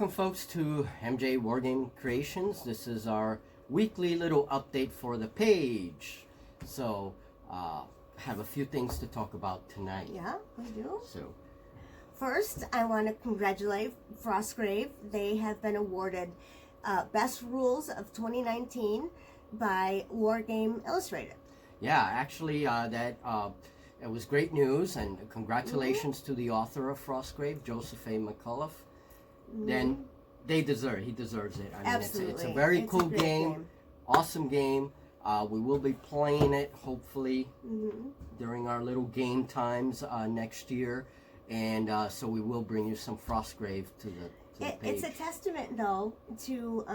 welcome folks to MJ Wargame Creations. This is our weekly little update for the page. So, have a few things to talk about tonight. Yeah, we do. So, first, I want to congratulate Frostgrave. They have been awarded Best Rules of 2019 by Wargame Illustrated. yeah, actually, it was great news, and congratulations to the author of Frostgrave, Joseph A. McCullough. Then he deserves it. I mean, Absolutely. it's a very cool great game, awesome game. We will be playing it hopefully during our little game times next year, and so we will bring you some Frostgrave to the page. It's a testament, though, to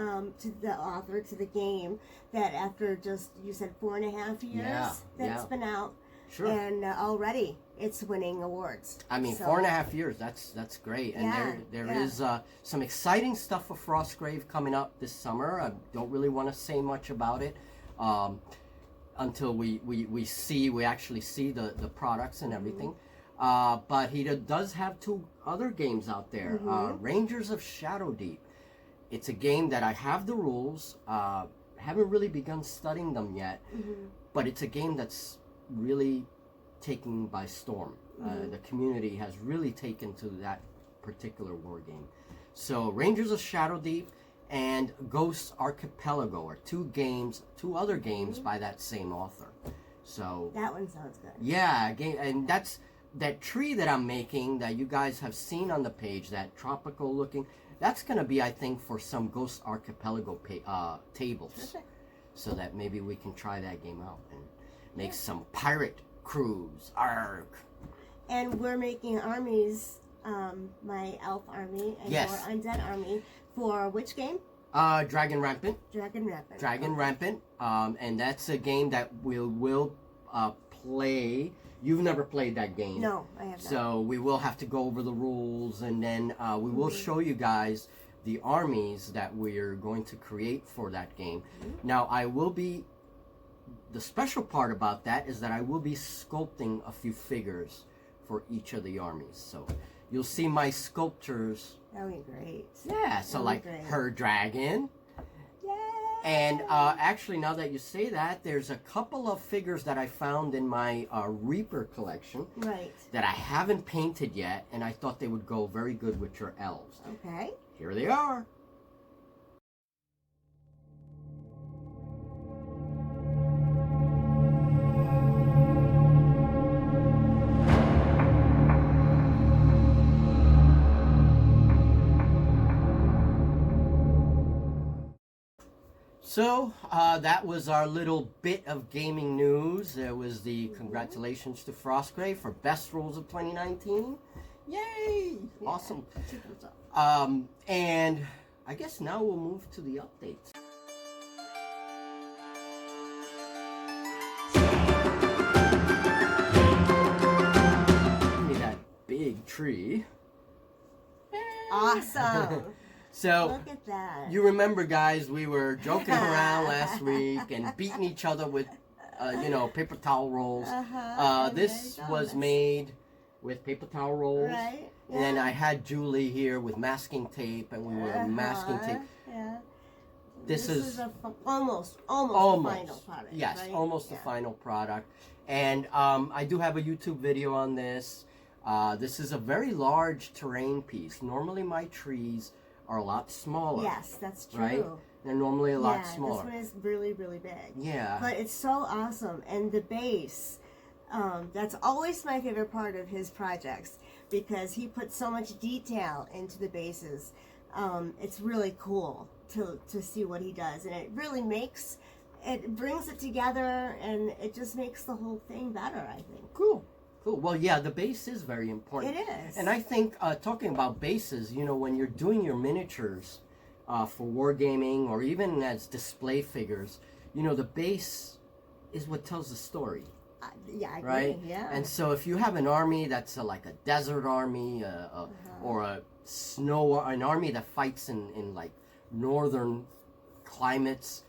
the author, to the game, that after just, you said 4.5 years it's been out, Sure. and already it's winning awards. I mean, So- 4.5 years, that's great. And there is some exciting stuff for Frostgrave coming up this summer. I don't really want to say much about it until we actually see the products and everything. But he does have 2 other games out there. Rangers of Shadow Deep. It's a game that I have the rules. Haven't really begun studying them yet. But it's a game that's really taken by storm. The community has really taken to that particular war game. So Rangers of Shadow Deep and Ghosts Archipelago are 2 other games by that same author. So That one sounds good. yeah, and that's that tree that I'm making that you guys have seen on the page, that tropical looking. That's gonna be, I think, for some Ghost Archipelago tables. Perfect. So that maybe we can try that game out and make some pirate crews. Arg. And we're making armies, my elf army and Yes. your undead army, for which game? Dragon Rampant. Dragon Rampant. Dragon Rampant. And that's a game that we will play. You've never played that game. No, I have not. So we will have to go over the rules, and then we will show you guys the armies that we're going to create for that game. Now, the special part about that is that I will be sculpting a few figures for each of the armies. So you'll see my sculptures. That would be great. Yeah, so That would like be great. her dragon. Yay! And actually, now that you say that, there's a couple of figures that I found in my Reaper collection Right. that I haven't painted yet, and I thought they would go very good with your elves. Okay. Here they are. So, that was our little bit of gaming news. There was the congratulations to Frostgrave for Best Rules of 2019. Yay! Awesome. And I guess now we'll move to the updates. Give me that big tree. Awesome. So, Look at that. you remember, guys, we were joking around last week and beating each other with, paper towel rolls. This was made with paper towel rolls. Right. And then I had Julie here with masking tape, and we were masking tape. Yeah. This is almost the final product. Yes, right? almost the final product. And I do have a YouTube video on this. This is a very large terrain piece. Normally my trees are a lot smaller. Yes, that's true. Right? They're normally a lot smaller. This one is really, really big. Yeah. But it's so awesome. And the base, that's always my favorite part of his projects, because he puts so much detail into the bases. It's really cool to see what he does. And it really it brings it together, and it just makes the whole thing better, I think. Cool. Well, yeah, the base is very important. It is. And I think, talking about bases, when you're doing your miniatures for wargaming or even as display figures, the base is what tells the story. Yeah, I agree. Right? Yeah. And so if you have an army that's like a desert army or an army that fights in like northern climates,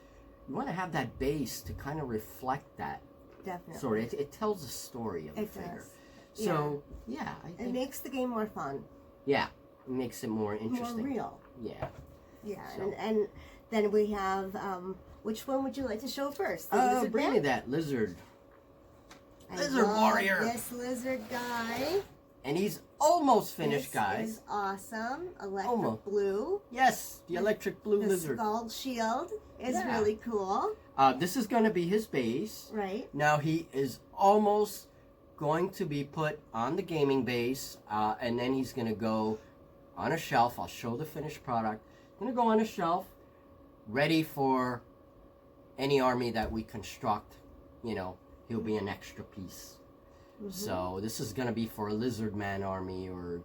you want to have that base to kind of reflect that. Definitely. Sorry, it tells the story of the figure. So, yeah, I think... It makes the game more fun. Yeah, it makes it more interesting. More real. Yeah. Yeah, So. and then we have, which one would you like to show first? Bring me that lizard. Lizard love warrior. This lizard guy. And he's almost finished, guys. This is awesome. Electric Almost. blue. Yes, the electric blue The lizard. skull shield is Yeah. really cool. This is going to be his base. Right. Now he is almost going to be put on the gaming base, and then he's going to go on a shelf. I'll show the finished product. Going to go on a shelf, ready for any army that we construct. You know, he'll be an extra piece. Mm-hmm. So this is going to be for a lizard man army or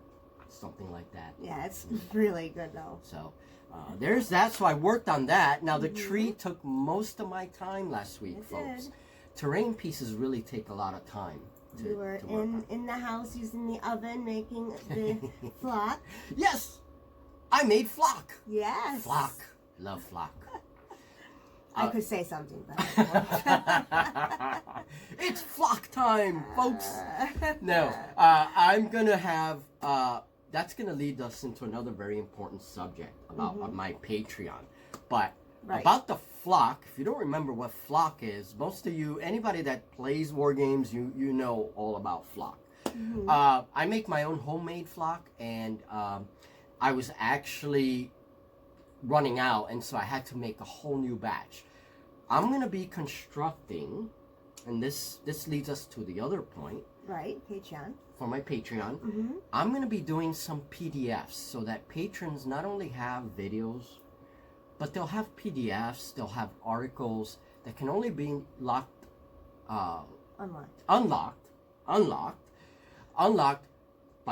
something like that. Yeah, it's really good though. So there's that. So I worked on that. Now the tree took most of my time last week, It folks. did. Terrain pieces really take a lot of time. We were to work on. in the house using the oven making the flock. Yes, I made flock. Yes. Flock. Love flock. I could say something, but I won't. It's flock time, folks. No, I'm gonna have. That's gonna lead us into another very important subject about my Patreon. But about the flock, if you don't remember what flock is, most of you, anybody that plays war games, you know all about flock. I make my own homemade flock, and I was actually running out, and so I had to make a whole new batch. I'm gonna be constructing, and this leads us to the other point. Right, Patreon. For my Patreon, I'm gonna be doing some PDFs so that patrons not only have videos, but they'll have PDFs, they'll have articles that can only be unlocked by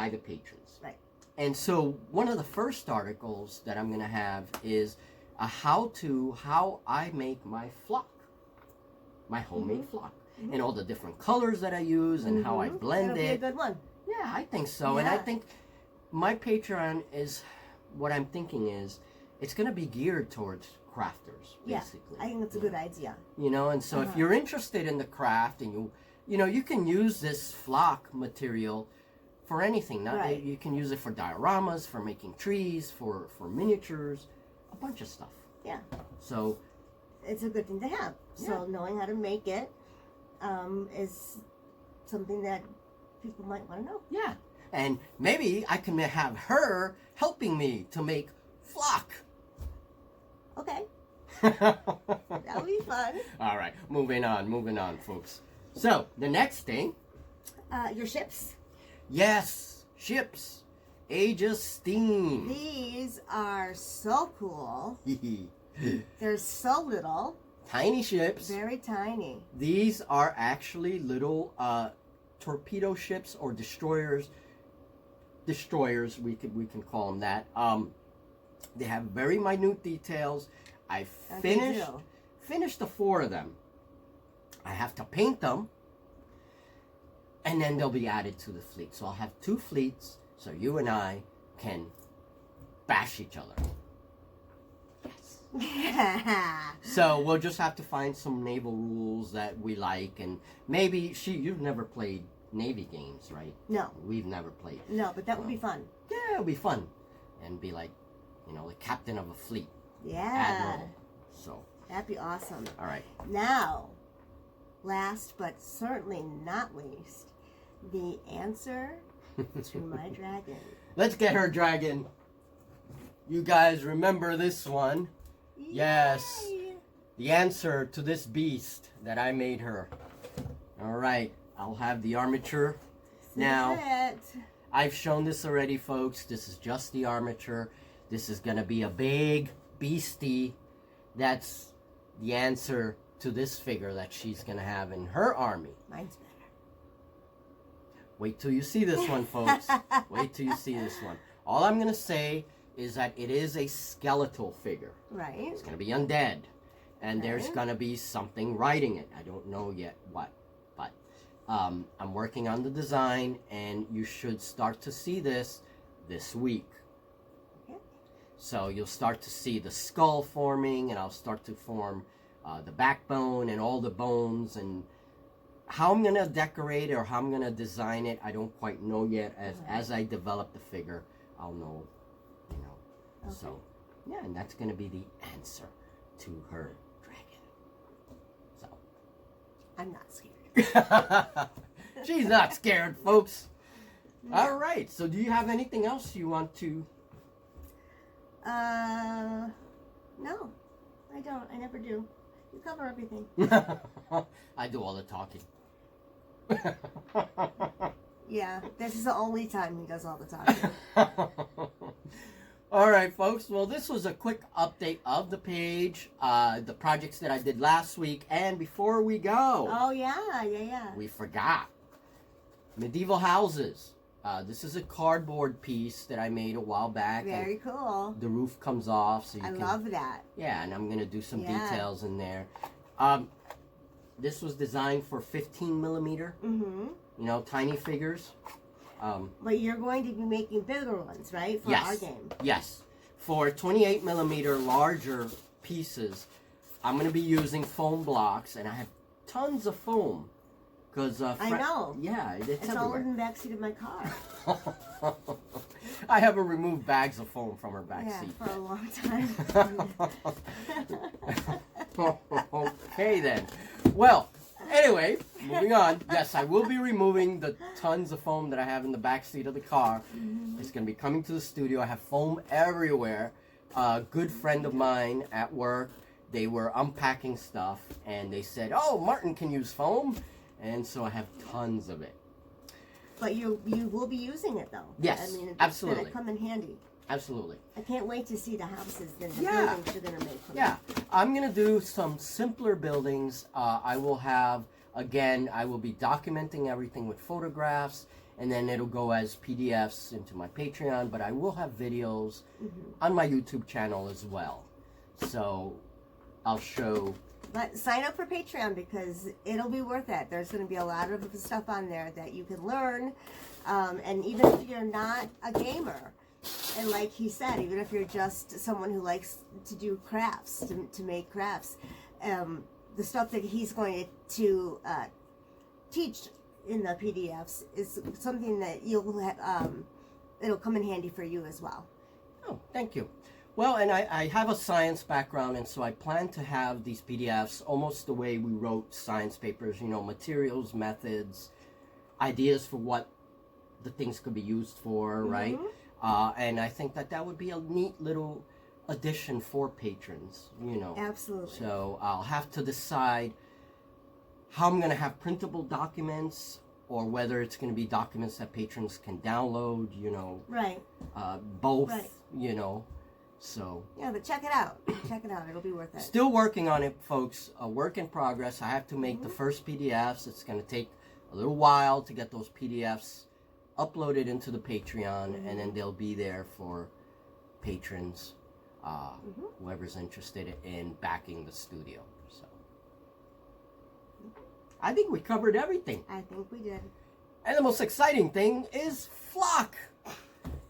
the patrons. Right. And so one of the first articles that I'm gonna have is a how I make my flock, my homemade flock, and all the different colors that I use and how I blend That'll it. be a good one. Yeah, I think so. And I think my Patreon is, what I'm thinking is, it's going to be geared towards crafters, basically. I think that's a good idea. You know, and so if you're interested in the craft and you can use this flock material for anything. You can use it for dioramas, for making trees, for miniatures, a bunch of stuff. Yeah. So it's a good thing to have. So knowing how to make it is something that people might want to know. Yeah. And maybe I can have her helping me to make flock. Okay. That would be fun. All right. Moving on, folks. So, the next thing. Your ships. Yes. Ships. Age of Steam. These are so cool. They're so little. Tiny ships. Very tiny. These are actually little torpedo ships or destroyers. Destroyers, we can call them that. They have very minute details. I finished the 4 of them. I have to paint them, and then they'll be added to the fleet. So I'll have 2 fleets, so you and I can bash each other. Yes. So we'll just have to find some naval rules that we like, and maybe you've never played Navy games, right? No. We've never played. No, but that would be fun. Yeah, it would be fun. And be like, the captain of a fleet. Yeah. Admiral. So. That'd be awesome. All right. Now, last but certainly not least, the answer to my dragon. Let's get her dragon. You guys remember this one? Yay! Yes. The answer to this beast that I made her. All right. I'll have the armature. Now, I've shown this already, folks. This is just the armature. This is going to be a big beastie. That's the answer to this figure that she's going to have in her army. Mine's better. Wait till you see this one, folks. Wait till you see this one. All I'm going to say is that it is a skeletal figure. Right. It's going to be undead. And there's going to be something riding it. I don't know yet what. But I'm working on the design, and you should start to see this week. Okay. So you'll start to see the skull forming, and I'll start to form the backbone and all the bones, and how I'm going to decorate it or how I'm going to design it, I don't quite know yet. As I develop the figure, I'll know, Okay. So Yeah, and that's going to be the answer to her dragon. So. I'm not scared. She's not scared, folks. No. All right. So, do you have anything else you want to? No, I don't. I never do. You cover everything. I do all the talking. Yeah, this is the only time he does all the talking. All right, folks. Well, this was a quick update of the page, the projects that I did last week. And before we go, Oh, yeah. we forgot medieval houses. This is a cardboard piece that I made a while back. Very cool. The roof comes off, so you I can. love that. Yeah, and I'm gonna do some Yeah. details in there. This was designed for 15 millimeter. Mm-hmm. You know, tiny figures. But you're going to be making bigger ones, right? For Yes. our game. Yes. For 28 millimeter larger pieces, I'm going to be using foam blocks, and I have tons of foam. Cause, I know. Yeah, it's all everywhere. in the backseat of my car. I have her remove bags of foam from her back Yeah, seat. for a long time. Okay, then. Well, anyway, moving on. Yes, I will be removing the tons of foam that I have in the back seat of the car. It's going to be coming to the studio. I have foam everywhere. A good friend of mine at work, they were unpacking stuff, and they said, "Oh, Martin can use foam," and so I have tons of it. But you will be using it, though. Yes, I mean, it's absolutely. going to come in handy. Absolutely. I can't wait to see the houses and the Yeah. buildings you're going to make. For Yeah, I'm going to do some simpler buildings. I will have, again, I will be documenting everything with photographs, and then it'll go as PDFs into my Patreon, but I will have videos on my YouTube channel as well. So I'll show. But sign up for Patreon because it'll be worth it. There's going to be a lot of stuff on there that you can learn. And even if you're not a gamer, and like he said, even if you're just someone who likes to do crafts, to make crafts, the stuff that he's going to teach in the PDFs is something that you'll have, it'll come in handy for you as well. Oh, thank you. Well, and I have a science background, and so I plan to have these PDFs almost the way we wrote science papers, you know, materials, methods, ideas for what the things could be used for, right? And I think that would be a neat little addition for patrons, you know. Absolutely. So I'll have to decide how I'm going to have printable documents or whether it's going to be documents that patrons can download, you know. Right. Both, Right. you know. So. Yeah, but check it out. Check it out. It'll be worth it. Still working on it, folks. A work in progress. I have to make the first PDFs. It's going to take a little while to get those PDFs uploaded into the Patreon, and then they'll be there for patrons, whoever's interested in backing the studio. So I think we covered everything. I think we did. And the most exciting thing is flock.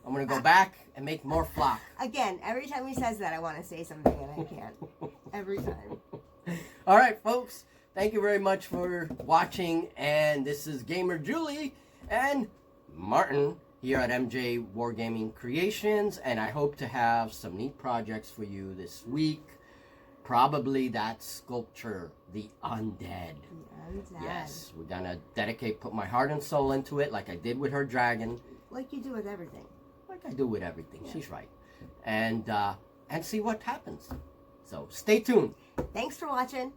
I'm going to go back and make more flock. Again, every time he says that, I want to say something and I can't. Every time. All right, folks. Thank you very much for watching. And this is Gamer Julie and Martin here at MJ Wargaming Creations. And I hope to have some neat projects for you this week. Probably that sculpture, the undead. The undead. Yes, we're going to put my heart and soul into it like I did with her dragon. Like you do with everything. Like I do with everything. Yeah. She's right. And see what happens. So stay tuned. Thanks for watching.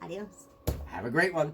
Adios. Have a great one.